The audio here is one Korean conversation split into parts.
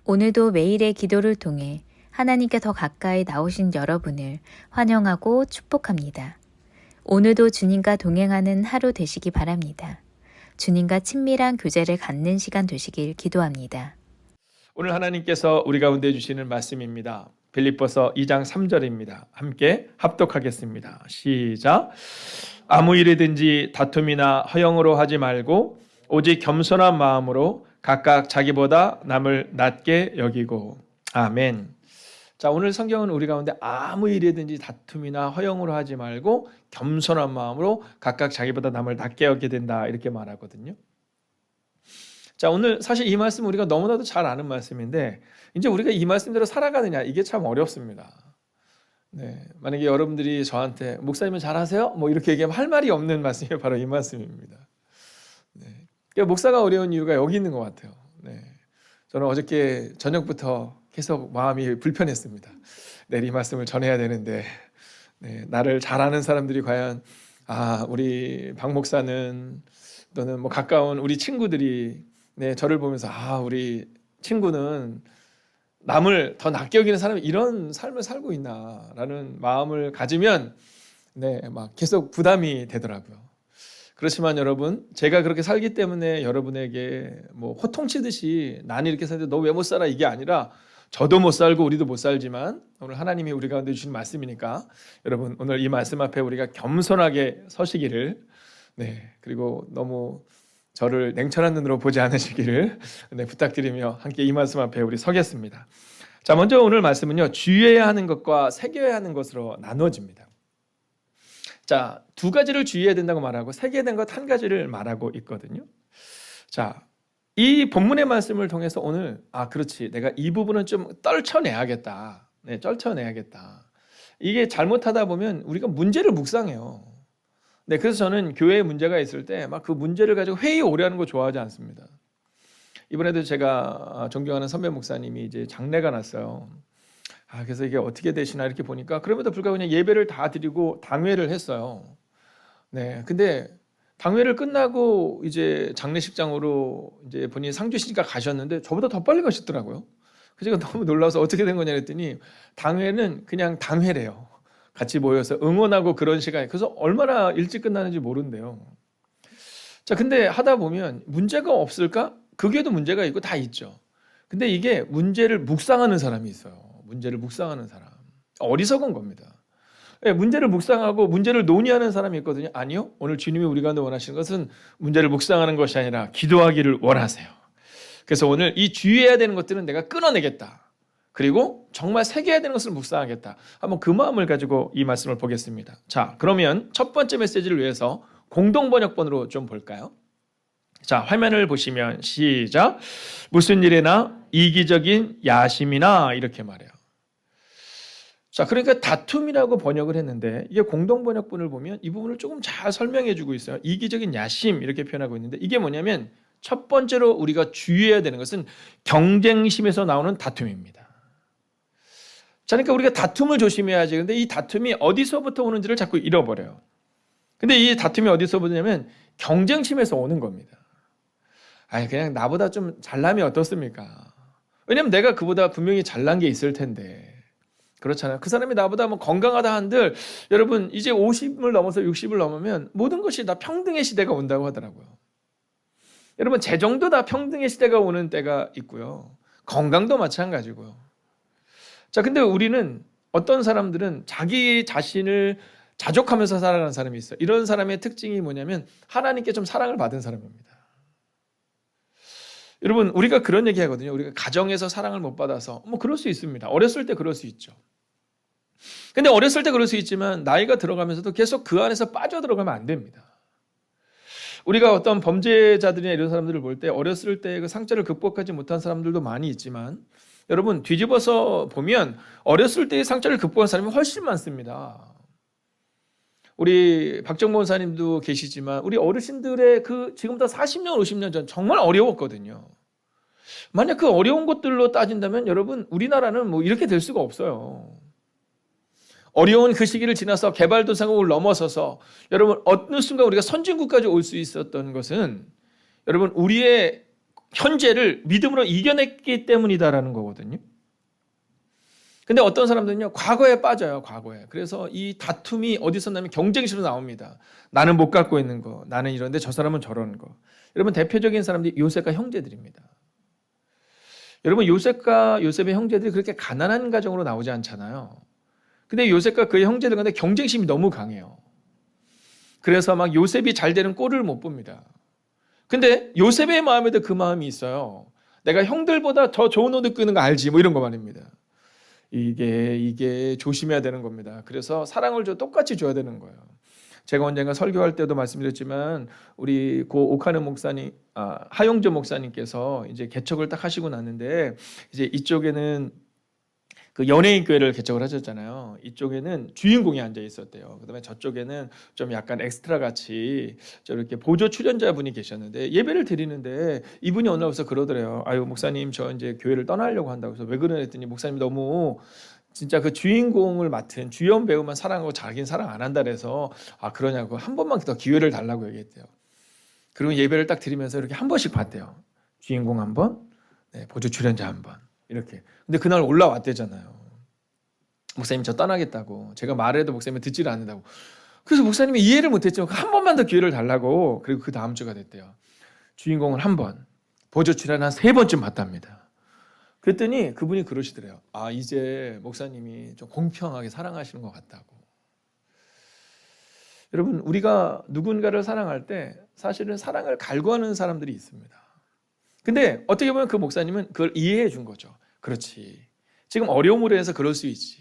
오늘도 매일의 기도를 통해 하나님께 더 가까이 나오신 여러분을 환영하고 축복합니다. 오늘도 주님과 동행하는 하루 되시기 바랍니다. 주님과 친밀한 교제를 갖는 시간 되시길 기도합니다. 오늘 하나님께서 우리 가운데 주시는 말씀입니다. 빌립보서 2장 3절입니다. 함께 합독하겠습니다. 시작. 아무 일이든지 다툼이나 허영으로 하지 말고 오직 겸손한 마음으로 각각 자기보다 남을 낮게 여기고. 아멘. 자, 오늘 성경은 우리 가운데 아무 일이든지 다툼이나 허영으로 하지 말고 겸손한 마음으로 각각 자기보다 남을 낮게 여기게 된다, 이렇게 말하거든요. 자, 오늘 사실 이 말씀 우리가 너무나도 잘 아는 말씀인데 이제 우리가 이 말씀대로 살아가느냐, 이게 참 어렵습니다. 네, 만약에 여러분들이 저한테 목사님은 잘하세요? 뭐 이렇게 얘기하면 할 말이 없는 말씀이 바로 이 말씀입니다. 네, 그러니까 목사가 어려운 이유가 여기 있는 것 같아요. 네, 저는 어저께 저녁부터 계속 마음이 불편했습니다. 내일 이 말씀을 전해야 되는데 네, 나를 잘 아는 사람들이 과연 우리 박 목사는 또는 뭐 가까운 우리 친구들이 네, 저를 보면서 우리 친구는 남을 더 낮게 여기는 사람이 이런 삶을 살고 있나라는 마음을 가지면 네, 막 계속 부담이 되더라고요. 그렇지만 여러분, 제가 그렇게 살기 때문에 여러분에게 뭐 호통치듯이 나는 이렇게 사는데 너 왜 못 살아, 이게 아니라 저도 못 살고 우리도 못 살지만 오늘 하나님이 우리 가운데 주신 말씀이니까 여러분, 오늘 이 말씀 앞에 우리가 겸손하게 서시기를, 네, 그리고 너무 저를 냉철한 눈으로 보지 않으시기를 네, 부탁드리며 함께 이 말씀 앞에 우리 서겠습니다. 자, 먼저 오늘 말씀은요, 주의해야 하는 것과 새겨야 하는 것으로 나누어집니다. 자, 두 가지를 주의해야 된다고 말하고 새겨야 되는 것 한 가지를 말하고 있거든요. 자, 이 본문의 말씀을 통해서 오늘 그렇지, 내가 이 부분은 좀 떨쳐내야겠다. 네, 떨쳐내야겠다. 이게 잘못하다 보면 우리가 문제를 묵상해요. 네, 그래서 저는 교회에 문제가 있을 때 막 그 문제를 가지고 회의 오래 하는 거 좋아하지 않습니다. 이번에도 제가 존경하는 선배 목사님이 이제 장례가 났어요. 그래서 이게 어떻게 되시나 이렇게 보니까 그럼에도 불구하고 그냥 예배를 다 드리고 당회를 했어요. 네, 근데 당회를 끝나고 이제 장례식장으로 이제 본인이 상 주시니까 가셨는데 저보다 더 빨리 가셨더라고요. 그래서 제가 너무 놀라서 어떻게 된 거냐 했더니 당회는 그냥 당회래요. 같이 모여서 응원하고 그런 시간에. 그래서 얼마나 일찍 끝나는지 모른대요. 자, 근데 하다 보면 문제가 없을까? 그게도 문제가 있고 다 있죠. 근데 이게 문제를 묵상하는 사람이 있어요. 문제를 묵상하는 사람. 어리석은 겁니다. 네, 문제를 묵상하고 문제를 논의하는 사람이 있거든요. 아니요. 오늘 주님이 우리 가운데 원하시는 것은 문제를 묵상하는 것이 아니라 기도하기를 원하세요. 그래서 오늘 이 주의해야 되는 것들은 내가 끊어내겠다. 그리고 정말 새겨야 되는 것을 묵상하겠다. 한번 그 마음을 가지고 이 말씀을 보겠습니다. 자, 그러면 첫 번째 메시지를 위해서 공동번역본으로 좀 볼까요? 자, 화면을 보시면 시작. 무슨 일이나 이기적인 야심이나, 이렇게 말해요. 자, 그러니까 다툼이라고 번역을 했는데 이게 공동번역본을 보면 이 부분을 조금 잘 설명해 주고 있어요. 이기적인 야심, 이렇게 표현하고 있는데 이게 뭐냐면 첫 번째로 우리가 주의해야 되는 것은 경쟁심에서 나오는 다툼입니다. 자, 그러니까 우리가 다툼을 조심해야지. 근데 이 다툼이 어디서부터 오는지를 자꾸 잃어버려요. 근데 이 다툼이 어디서 오냐면 경쟁심에서 오는 겁니다. 그냥 나보다 좀 잘나면 어떻습니까? 왜냐면 내가 그보다 분명히 잘난 게 있을 텐데. 그렇잖아요. 그 사람이 나보다 뭐 건강하다 한들 여러분, 이제 50을 넘어서 60을 넘으면 모든 것이 다 평등의 시대가 온다고 하더라고요. 여러분, 재정도 다 평등의 시대가 오는 때가 있고요. 건강도 마찬가지고요. 자, 근데 우리는 어떤 사람들은 자기 자신을 자족하면서 살아가는 사람이 있어요. 이런 사람의 특징이 뭐냐면 하나님께 좀 사랑을 받은 사람입니다. 여러분, 우리가 그런 얘기 하거든요. 우리가 가정에서 사랑을 못 받아서 뭐 그럴 수 있습니다. 어렸을 때 그럴 수 있죠. 근데 어렸을 때 그럴 수 있지만 나이가 들어가면서도 계속 그 안에서 빠져들어가면 안 됩니다. 우리가 어떤 범죄자들이나 이런 사람들을 볼 때 어렸을 때 그 상처를 극복하지 못한 사람들도 많이 있지만 여러분, 뒤집어서 보면 어렸을 때의 상처를 극복한 사람이 훨씬 많습니다. 우리 박정모 원사님도 계시지만 우리 어르신들의 그 지금부터 40년, 50년 전 정말 어려웠거든요. 만약 그 어려운 것들로 따진다면 여러분, 우리나라는 뭐 이렇게 될 수가 없어요. 어려운 그 시기를 지나서 개발도상국을 넘어서서 여러분, 어느 순간 우리가 선진국까지 올 수 있었던 것은 여러분, 우리의 현재를 믿음으로 이겨냈기 때문이다라는 거거든요. 근데 어떤 사람들은요, 과거에 빠져요, 과거에. 그래서 이 다툼이 어디서 나면 경쟁심으로 나옵니다. 나는 못 갖고 있는 거, 나는 이런데 저 사람은 저런 거. 여러분, 대표적인 사람들이 요셉과 형제들입니다. 여러분, 요셉과 요셉의 형제들이 그렇게 가난한 가정으로 나오지 않잖아요. 근데 요셉과 그의 형제들 간에 경쟁심이 너무 강해요. 그래서 막 요셉이 잘 되는 꼴을 못 봅니다. 근데 요셉의 마음에도 그 마음이 있어요. 내가 형들보다 더 좋은 옷 입고 있는 거 알지? 뭐 이런 거 말입니다. 이게 조심해야 되는 겁니다. 그래서 사랑을 똑같이 줘야 되는 거예요. 제가 언젠가 설교할 때도 말씀드렸지만 우리 고 오카네 목사님, 하용조 목사님께서 이제 개척을 딱 하시고 났는데 이제 이쪽에는 그 연예인 교회를 개척을 하셨잖아요. 이쪽에는 주인공이 앉아 있었대요. 그다음에 저쪽에는 좀 약간 엑스트라 같이 저렇게 보조 출연자분이 계셨는데 예배를 드리는데 이분이 어느 날 와서 그러더래요. 아유 목사님 저 이제 교회를 떠나려고 한다고 해서 왜 그러랬더니 목사님 너무 진짜 그 주인공을 맡은 주연 배우만 사랑하고 자기는 사랑 안 한다 그래서 그러냐고 한 번만 더 기회를 달라고 얘기했대요. 그리고 예배를 딱 드리면서 이렇게 한 번씩 봤대요. 주인공 한 번, 보조 출연자 한 번. 이렇게. 근데 그날 올라왔대잖아요. 목사님 저 떠나겠다고. 제가 말해도 목사님이 듣지를 않는다고. 그래서 목사님이 이해를 못했죠. 한 번만 더 기회를 달라고. 그리고 그 다음 주가 됐대요. 주인공을 한 번, 보조 출연 한 3번쯤 봤답니다. 그랬더니 그분이 그러시더래요. 이제 목사님이 좀 공평하게 사랑하시는 것 같다고. 여러분 우리가 누군가를 사랑할 때 사실은 사랑을 갈구하는 사람들이 있습니다. 근데 어떻게 보면 그 목사님은 그걸 이해해 준 거죠. 그렇지. 지금 어려움으로 해서 그럴 수 있지.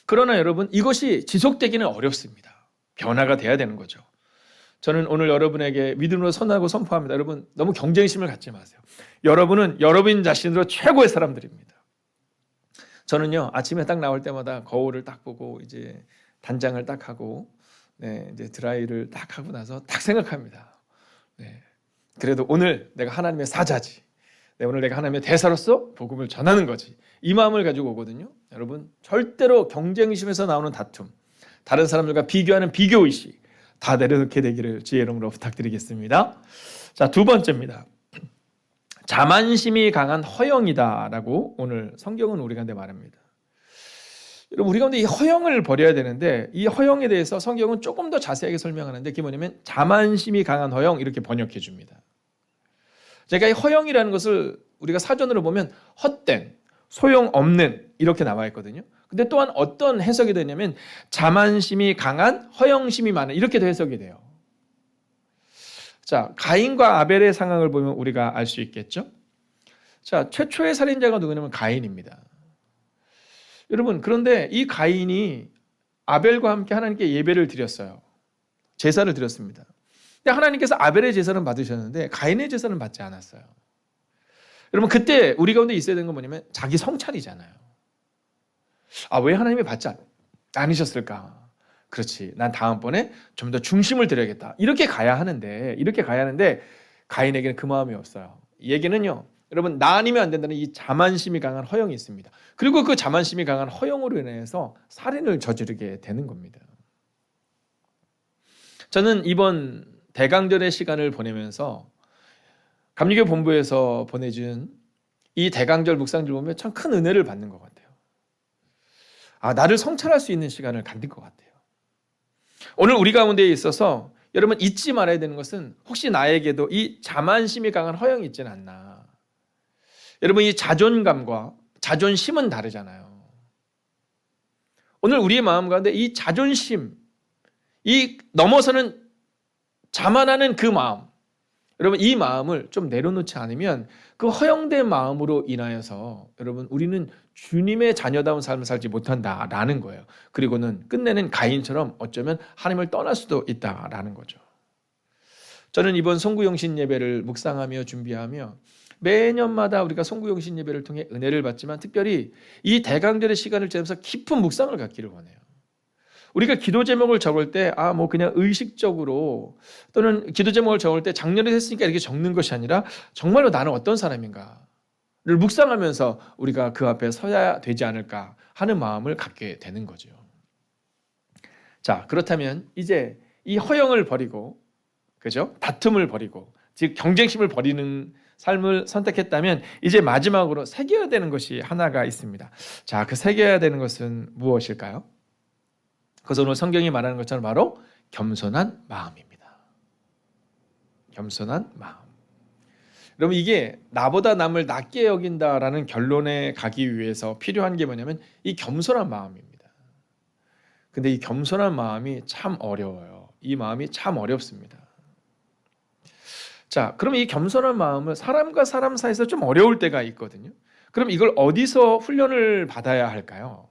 그러나 여러분 이것이 지속되기는 어렵습니다. 변화가 돼야 되는 거죠. 저는 오늘 여러분에게 믿음으로 선하고 선포합니다. 여러분 너무 경쟁심을 갖지 마세요. 여러분은 여러분 자신으로 최고의 사람들입니다. 저는요 아침에 딱 나올 때마다 거울을 딱 보고 이제 단장을 딱 하고 이제 드라이를 딱 하고 나서 딱 생각합니다. 그래도 오늘 내가 하나님의 사자지. 오늘 내가 하나님의 대사로서 복음을 전하는 거지. 이 마음을 가지고 오거든요. 여러분 절대로 경쟁심에서 나오는 다툼, 다른 사람들과 비교하는 비교의식 다 내려놓게 되기를 주의 이름으로 부탁드리겠습니다. 자, 2번째입니다. 자만심이 강한 허영이다라고 오늘 성경은 우리 가운데 말합니다. 여러분 우리 가운데 이 허영을 버려야 되는데 이 허영에 대해서 성경은 조금 더 자세하게 설명하는데 그게 뭐냐면 자만심이 강한 허영 이렇게 번역해 줍니다. 제가 이 허영이라는 것을 우리가 사전으로 보면 헛된, 소용없는 이렇게 나와 있거든요. 근데 또한 어떤 해석이 되냐면 자만심이 강한 허영심이 많은 이렇게도 해석이 돼요. 자, 가인과 아벨의 상황을 보면 우리가 알 수 있겠죠. 자, 최초의 살인자가 누구냐면 가인입니다. 여러분 그런데 이 가인이 아벨과 함께 하나님께 예배를 드렸어요. 제사를 드렸습니다. 근데 하나님께서 아벨의 제사는 받으셨는데 가인의 제사는 받지 않았어요. 여러분 그때 우리 가운데 있어야 되는 건 뭐냐면 자기 성찰이잖아요. 왜 하나님이 받지 않으셨을까? 그렇지. 난 다음번에 좀 더 중심을 드려야겠다. 이렇게 가야 하는데 가인에게는 그 마음이 없어요. 이 얘기는요. 여러분 나 아니면 안 된다는 이 자만심이 강한 허영이 있습니다. 그리고 그 자만심이 강한 허영으로 인해서 살인을 저지르게 되는 겁니다. 저는 이번 대강절의 시간을 보내면서 감리교 본부에서 보내준 이 대강절 묵상들 보면 참 큰 은혜를 받는 것 같아요. 나를 성찰할 수 있는 시간을 갖는 것 같아요. 오늘 우리 가운데에 있어서 여러분 잊지 말아야 되는 것은 혹시 나에게도 이 자만심이 강한 허영이 있지는 않나. 여러분 이 자존감과 자존심은 다르잖아요. 오늘 우리의 마음 가운데 이 자존심, 이 넘어서는 자만하는 그 마음, 여러분 이 마음을 좀 내려놓지 않으면 그 허영된 마음으로 인하여서 여러분 우리는 주님의 자녀다운 삶을 살지 못한다라는 거예요. 그리고는 끝내는 가인처럼 어쩌면 하나님을 떠날 수도 있다라는 거죠. 저는 이번 송구영신 예배를 묵상하며 준비하며 매년마다 우리가 송구영신 예배를 통해 은혜를 받지만 특별히 이 대강절의 시간을 지나면서 깊은 묵상을 갖기를 원해요. 우리가 기도 제목을 적을 때 그냥 의식적으로 또는 기도 제목을 적을 때 작년에 했으니까 이렇게 적는 것이 아니라 정말로 나는 어떤 사람인가를 묵상하면서 우리가 그 앞에 서야 되지 않을까 하는 마음을 갖게 되는 거죠. 자, 그렇다면 이제 이 허영을 버리고 그죠? 다툼을 버리고 즉 경쟁심을 버리는 삶을 선택했다면 이제 마지막으로 새겨야 되는 것이 하나가 있습니다. 자, 그 새겨야 되는 것은 무엇일까요? 그것은 오늘 성경이 말하는 것처럼 바로 겸손한 마음입니다. 겸손한 마음. 여러분, 이게 나보다 남을 낮게 여긴다라는 결론에 가기 위해서 필요한 게 뭐냐면 이 겸손한 마음입니다. 근데 이 겸손한 마음이 참 어려워요. 이 마음이 참 어렵습니다. 자, 그럼 이 겸손한 마음을 사람과 사람 사이에서 좀 어려울 때가 있거든요. 그럼 이걸 어디서 훈련을 받아야 할까요?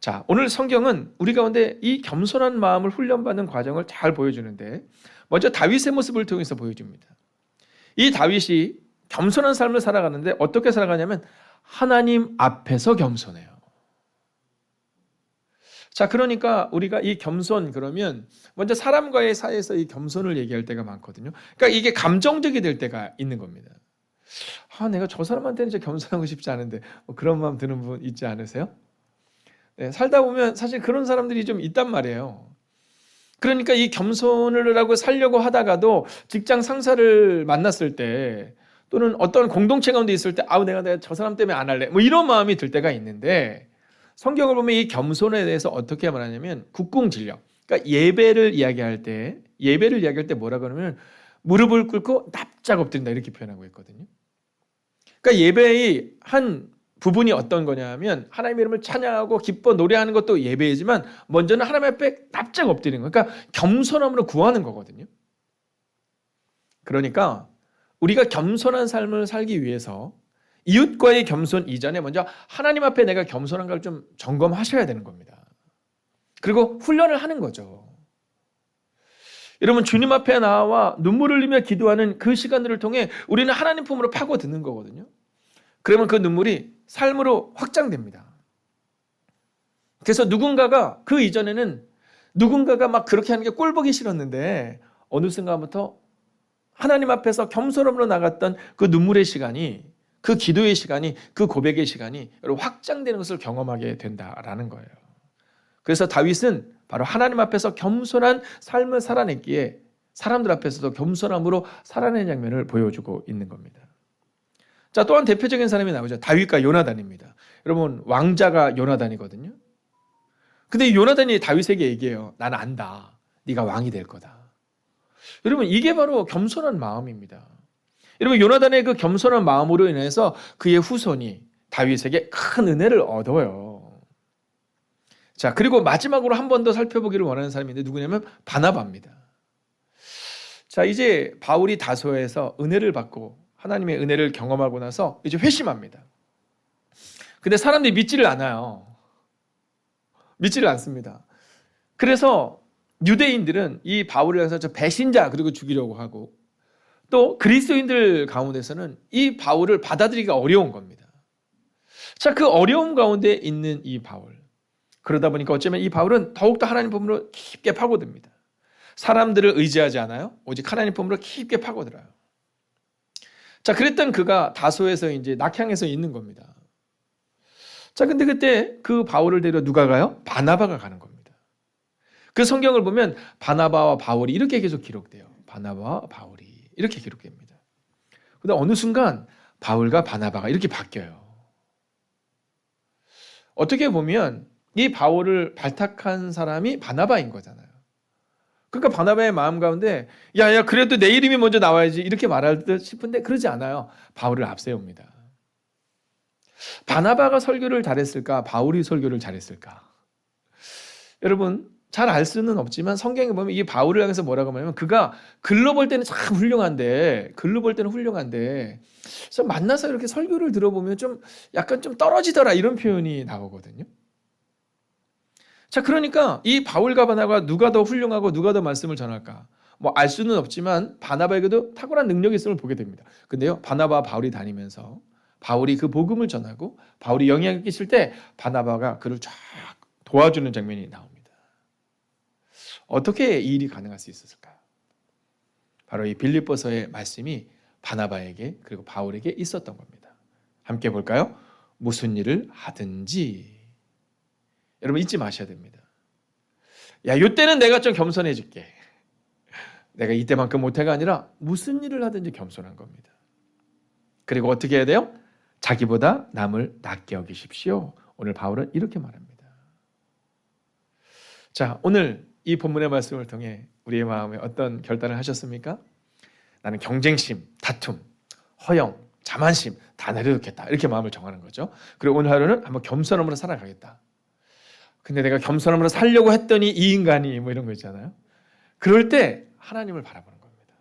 자, 오늘 성경은 우리 가운데 이 겸손한 마음을 훈련받는 과정을 잘 보여주는데 먼저 다윗의 모습을 통해서 보여줍니다. 이 다윗이 겸손한 삶을 살아가는데 어떻게 살아가냐면 하나님 앞에서 겸손해요. 자, 그러니까 우리가 이 겸손 그러면 먼저 사람과의 사이에서 이 겸손을 얘기할 때가 많거든요. 그러니까 이게 감정적이 될 때가 있는 겁니다. 내가 저 사람한테는 이제 겸손하고 싶지 않은데 그런 마음 드는 분 있지 않으세요? 네, 살다 보면 사실 그런 사람들이 좀 있단 말이에요. 그러니까 이 겸손을 하고 살려고 하다가도 직장 상사를 만났을 때 또는 어떤 공동체 가운데 있을 때 내가 저 사람 때문에 안 할래 뭐 이런 마음이 들 때가 있는데 성경을 보면 이 겸손에 대해서 어떻게 말하냐면 국궁진력. 그러니까 예배를 이야기할 때 뭐라 그러면 무릎을 꿇고 납작 엎드린다 이렇게 표현하고 있거든요. 그러니까 예배의 한 부분이 어떤 거냐면 하나님의 이름을 찬양하고 기뻐 노래하는 것도 예배이지만 먼저는 하나님 앞에 납작 엎드리는 거예요. 그러니까 겸손함으로 구하는 거거든요. 그러니까 우리가 겸손한 삶을 살기 위해서 이웃과의 겸손 이전에 먼저 하나님 앞에 내가 겸손한 걸 좀 점검하셔야 되는 겁니다. 그리고 훈련을 하는 거죠. 여러분, 주님 앞에 나와 눈물을 흘리며 기도하는 그 시간들을 통해 우리는 하나님 품으로 파고드는 거거든요. 그러면 그 눈물이 삶으로 확장됩니다. 그래서 누군가가 그 이전에는 누군가가 막 그렇게 하는 게 꼴보기 싫었는데 어느 순간부터 하나님 앞에서 겸손함으로 나갔던 그 눈물의 시간이, 그 기도의 시간이, 그 고백의 시간이 여러분 확장되는 것을 경험하게 된다라는 거예요. 그래서 다윗은 바로 하나님 앞에서 겸손한 삶을 살아냈기에 사람들 앞에서도 겸손함으로 살아낸 장면을 보여주고 있는 겁니다. 자, 또한 대표적인 사람이 나오죠. 다윗과 요나단입니다. 여러분, 왕자가 요나단이거든요. 근데 요나단이 다윗에게 얘기해요. 나는 안다. 네가 왕이 될 거다. 여러분, 이게 바로 겸손한 마음입니다. 여러분, 요나단의 그 겸손한 마음으로 인해서 그의 후손이 다윗에게 큰 은혜를 얻어요. 자, 그리고 마지막으로 한 번 더 살펴보기를 원하는 사람인데 누구냐면 바나바입니다. 자, 이제 바울이 다소에서 은혜를 받고 하나님의 은혜를 경험하고 나서 이제 회심합니다. 근데 사람들이 믿지를 않아요. 믿지를 않습니다. 그래서 유대인들은 이 바울을 향해서 저 배신자 그리고 죽이려고 하고 또 그리스도인들 가운데서는 이 바울을 받아들이기가 어려운 겁니다. 자, 그 어려움 가운데 있는 이 바울. 그러다 보니까 어쩌면 이 바울은 더욱더 하나님 품으로 깊게 파고듭니다. 사람들을 의지하지 않아요. 오직 하나님 품으로 깊게 파고들어요. 자, 그랬던 그가 다소에서 이제 낙향에서 있는 겁니다. 자, 근데 그때 그 바울을 데려 누가 가요? 바나바가 가는 겁니다. 그 성경을 보면 바나바와 바울이 이렇게 계속 기록돼요. 바나바와 바울이 이렇게 기록됩니다. 근데 어느 순간 바울과 바나바가 이렇게 바뀌어요. 어떻게 보면 이 바울을 발탁한 사람이 바나바인 거잖아요. 그러니까 바나바의 마음 가운데 야 그래도 내 이름이 먼저 나와야지 이렇게 말할 듯 싶은데 그러지 않아요. 바울을 앞세웁니다. 바나바가 설교를 잘했을까? 바울이 설교를 잘했을까? 여러분 잘 알 수는 없지만 성경에 보면 이 바울을 향해서 뭐라고 하냐면 그가 글로 볼 때는 참 훌륭한데 그래서 만나서 이렇게 설교를 들어보면 좀 약간 좀 떨어지더라 이런 표현이 나오거든요. 자, 그러니까 이 바울과 바나바가 누가 더 훌륭하고 누가 더 말씀을 전할까? 뭐 알 수는 없지만 바나바에게도 탁월한 능력이 있음을 보게 됩니다. 근데요, 바나바와 바울이 다니면서 바울이 그 복음을 전하고 바울이 영향을 끼칠 때 바나바가 그를 쫙 도와주는 장면이 나옵니다. 어떻게 이 일이 가능할 수 있었을까요? 바로 이 빌립보서의 말씀이 바나바에게 그리고 바울에게 있었던 겁니다. 함께 볼까요? 무슨 일을 하든지. 여러분 잊지 마셔야 됩니다. 야, 이때는 내가 좀 겸손해질게. 내가 이때만큼 못해가 아니라 무슨 일을 하든지 겸손한 겁니다. 그리고 어떻게 해야 돼요? 자기보다 남을 낮게 여기십시오. 오늘 바울은 이렇게 말합니다. 자, 오늘 이 본문의 말씀을 통해 우리의 마음에 어떤 결단을 하셨습니까? 나는 경쟁심, 다툼, 허영, 자만심 다 내려놓겠다. 이렇게 마음을 정하는 거죠. 그리고 오늘 하루는 한번 겸손함으로 살아가겠다. 근데 내가 겸손함으로 살려고 했더니 이 인간이 뭐 이런 거 있잖아요. 그럴 때 하나님을 바라보는 겁니다.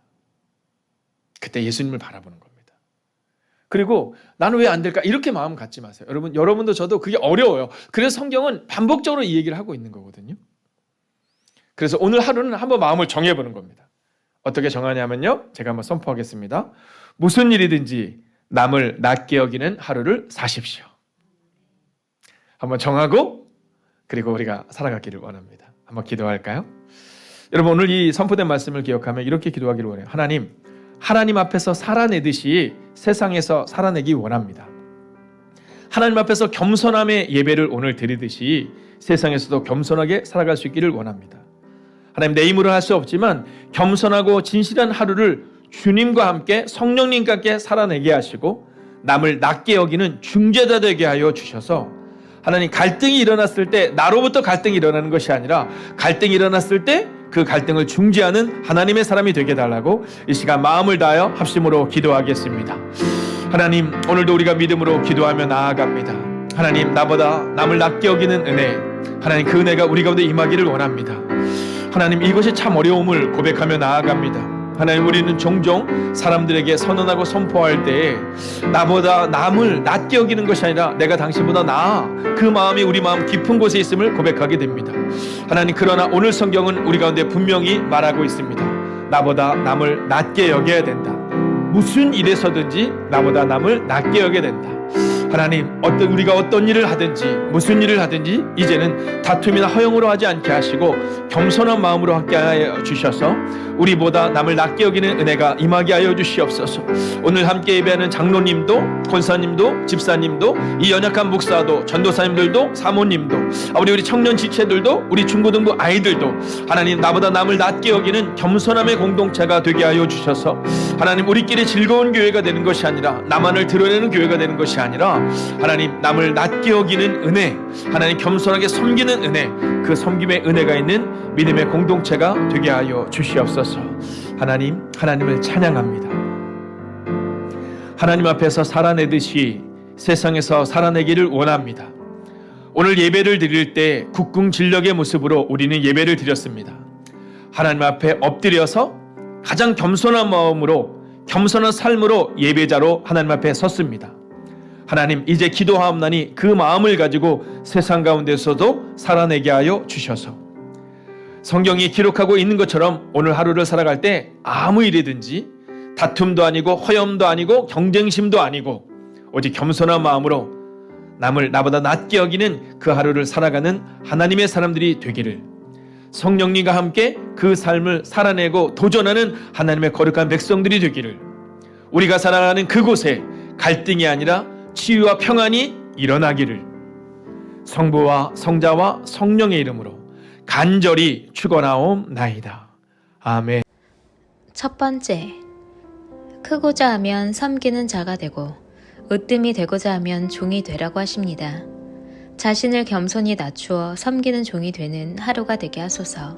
그때 예수님을 바라보는 겁니다. 그리고 나는 왜 안 될까? 이렇게 마음 갖지 마세요. 여러분도 저도 그게 어려워요. 그래서 성경은 반복적으로 이 얘기를 하고 있는 거거든요. 그래서 오늘 하루는 한번 마음을 정해보는 겁니다. 어떻게 정하냐면요. 제가 한번 선포하겠습니다. 무슨 일이든지 남을 낮게 여기는 하루를 사십시오. 한번 정하고 그리고 우리가 살아가기를 원합니다. 한번 기도할까요? 여러분 오늘 이 선포된 말씀을 기억하며 이렇게 기도하기를 원해요. 하나님 앞에서 살아내듯이 세상에서 살아내기 원합니다. 하나님 앞에서 겸손함의 예배를 오늘 드리듯이 세상에서도 겸손하게 살아갈 수 있기를 원합니다. 하나님 내 힘으로 할 수 없지만 겸손하고 진실한 하루를 주님과 함께 성령님과 함께 살아내게 하시고 남을 낮게 여기는 중재자 되게 하여 주셔서 하나님 갈등이 일어났을 때 나로부터 갈등이 일어나는 것이 아니라 갈등이 일어났을 때 그 갈등을 중재하는 하나님의 사람이 되게 달라고 이 시간 마음을 다하여 합심으로 기도하겠습니다. 하나님 오늘도 우리가 믿음으로 기도하며 나아갑니다. 하나님 나보다 남을 낮게 여기는 은혜 하나님 그 은혜가 우리 가운데 임하기를 원합니다. 하나님 이것이 참 어려움을 고백하며 나아갑니다. 하나님 우리는 종종 사람들에게 선언하고 선포할 때에 나보다 남을 낮게 여기는 것이 아니라 내가 당신보다 나아 그 마음이 우리 마음 깊은 곳에 있음을 고백하게 됩니다. 하나님 그러나 오늘 성경은 우리 가운데 분명히 말하고 있습니다. 나보다 남을 낮게 여겨야 된다. 무슨 일에서든지 나보다 남을 낮게 여겨야 된다. 하나님 우리가 어떤 일을 하든지 무슨 일을 하든지 이제는 다툼이나 허용으로 하지 않게 하시고 겸손한 마음으로 함께 하여 주셔서 우리보다 남을 낮게 여기는 은혜가 임하게 하여 주시옵소서. 오늘 함께 예배하는 장로님도 권사님도 집사님도 이 연약한 목사도 전도사님들도 사모님도 우리 청년 지체들도 우리 중고등부 아이들도 하나님 나보다 남을 낮게 여기는 겸손함의 공동체가 되게 하여 주셔서 하나님 우리끼리 즐거운 교회가 되는 것이 아니라 나만을 드러내는 교회가 되는 것이 아니라 하나님 남을 낮게 여기는 은혜 하나님 겸손하게 섬기는 은혜 그 섬김의 은혜가 있는 믿음의 공동체가 되게 하여 주시옵소서. 하나님을 찬양합니다. 하나님 앞에서 살아내듯이 세상에서 살아내기를 원합니다. 오늘 예배를 드릴 때 국궁진력의 모습으로 우리는 예배를 드렸습니다. 하나님 앞에 엎드려서 가장 겸손한 마음으로 겸손한 삶으로 예배자로 하나님 앞에 섰습니다. 하나님 이제 기도하옵나니 그 마음을 가지고 세상 가운데서도 살아내게 하여 주셔서 성경이 기록하고 있는 것처럼 오늘 하루를 살아갈 때 아무 일이든지 다툼도 아니고 허염도 아니고 경쟁심도 아니고 오직 겸손한 마음으로 남을 나보다 낮게 여기는 그 하루를 살아가는 하나님의 사람들이 되기를 성령님과 함께 그 삶을 살아내고 도전하는 하나님의 거룩한 백성들이 되기를 우리가 살아가는 그곳에 갈등이 아니라 치유와 평안이 일어나기를 성부와 성자와 성령의 이름으로 간절히 축원하옵나이다. 아멘. 첫 번째, 크고자 하면 섬기는 자가 되고 으뜸이 되고자 하면 종이 되라고 하십니다. 자신을 겸손히 낮추어 섬기는 종이 되는 하루가 되게 하소서.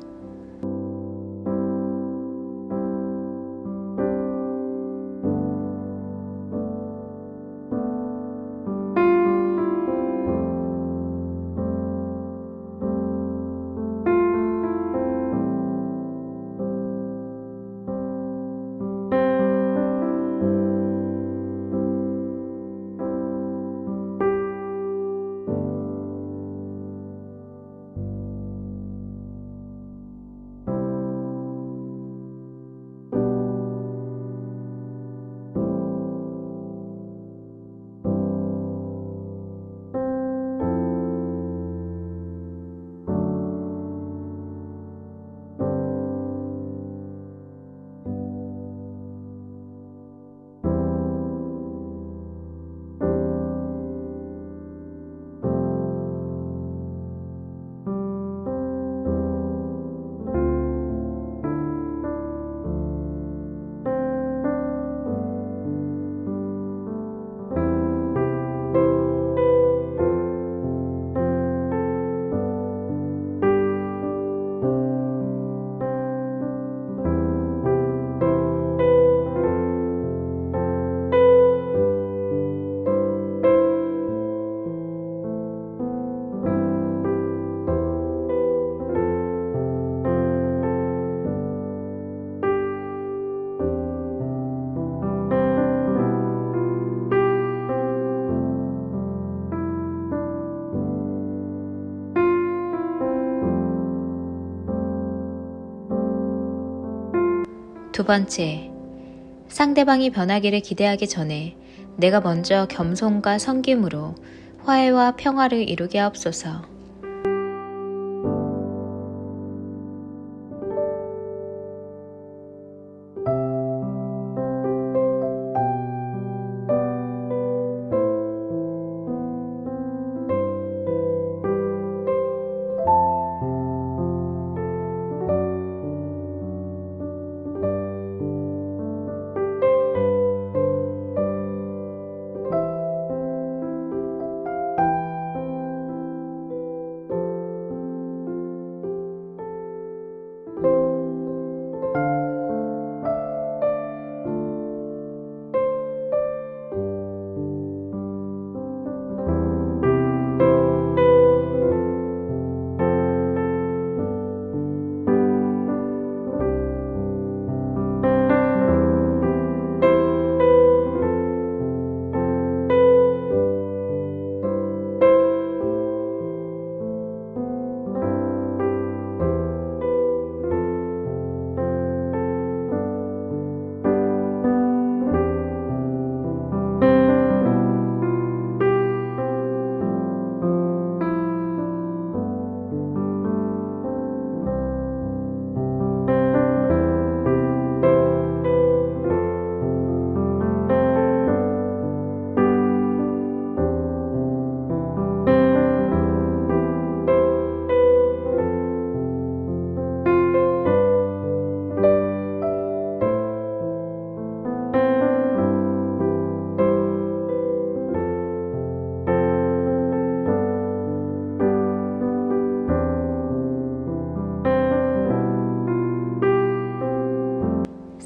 두 번째, 상대방이 변하기를 기대하기 전에 내가 먼저 겸손과 섬김으로 화해와 평화를 이루게 하옵소서.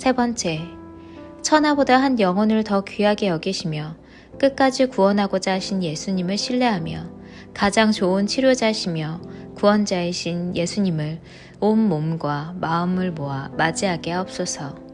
세 번째, 천하보다 한 영혼을 더 귀하게 여기시며 끝까지 구원하고자 하신 예수님을 신뢰하며 가장 좋은 치료자시며 구원자이신 예수님을 온 몸과 마음을 모아 맞이하게 하옵소서.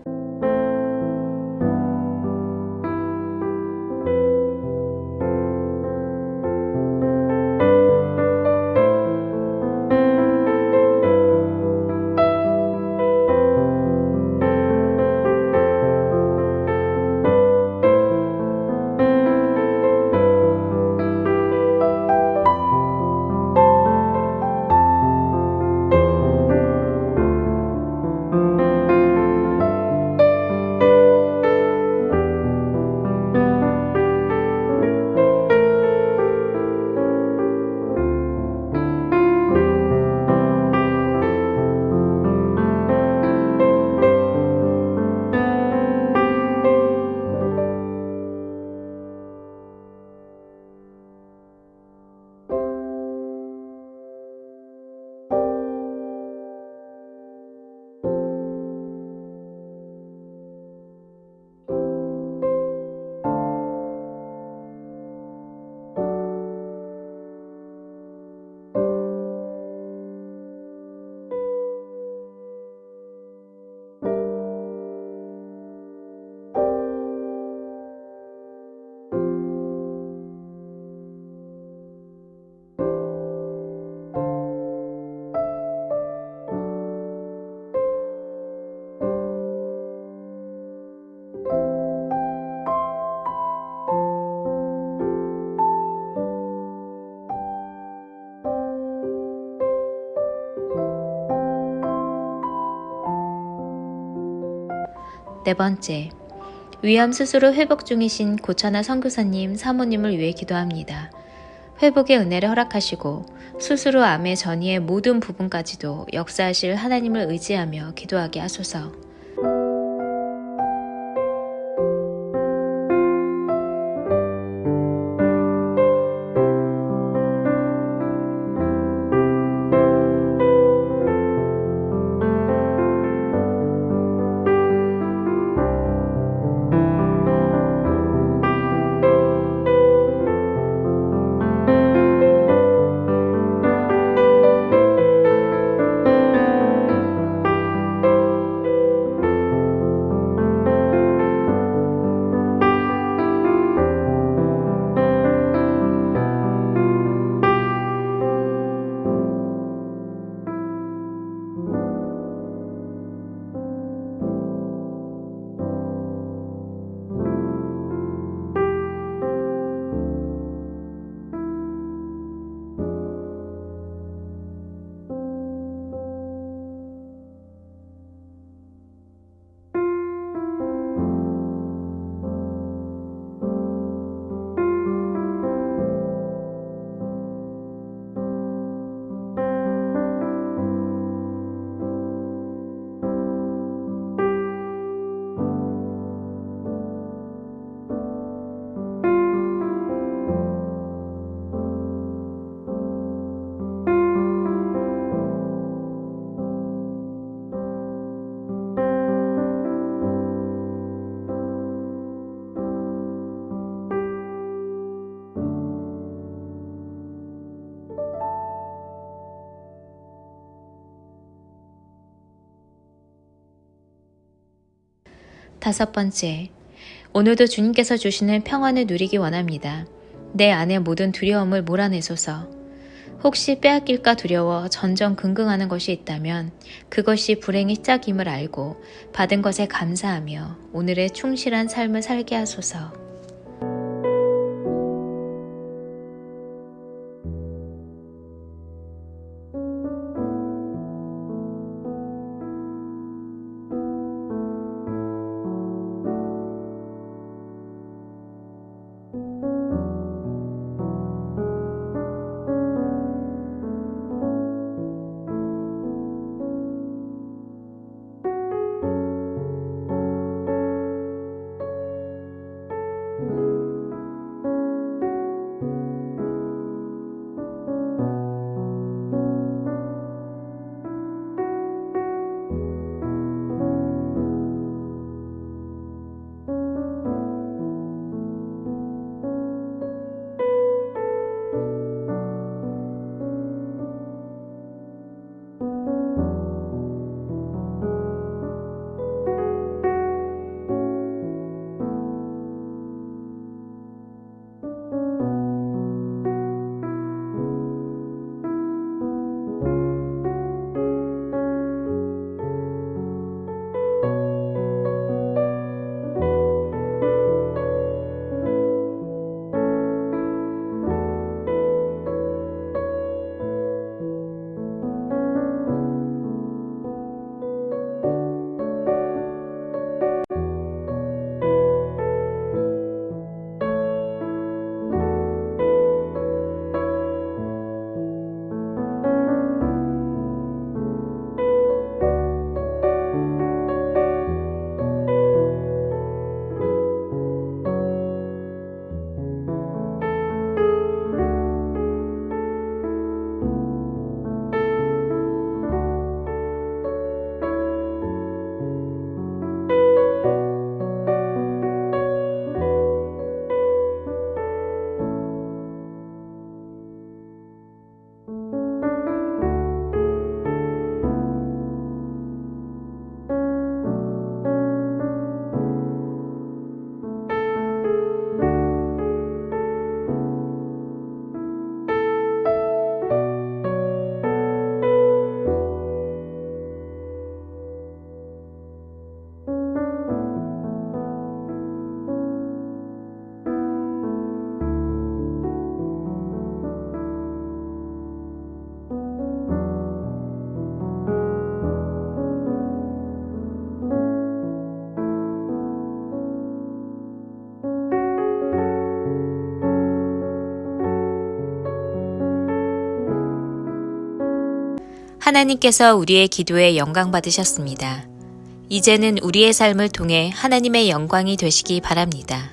네 번째, 위암 수술 후 회복 중이신 고천하 선교사님 사모님을 위해 기도합니다. 회복의 은혜를 허락하시고 수술 후 암의 전이의 모든 부분까지도 역사하실 하나님을 의지하며 기도하게 하소서. 5번째, 오늘도 주님께서 주시는 평안을 누리기 원합니다. 내 안의 모든 두려움을 몰아내소서. 혹시 빼앗길까 두려워 전전긍긍하는 것이 있다면 그것이 불행의 시작임을 알고 받은 것에 감사하며 오늘의 충실한 삶을 살게 하소서. 하나님께서 우리의 기도에 영광 받으셨습니다. 이제는 우리의 삶을 통해 하나님의 영광이 되시기 바랍니다.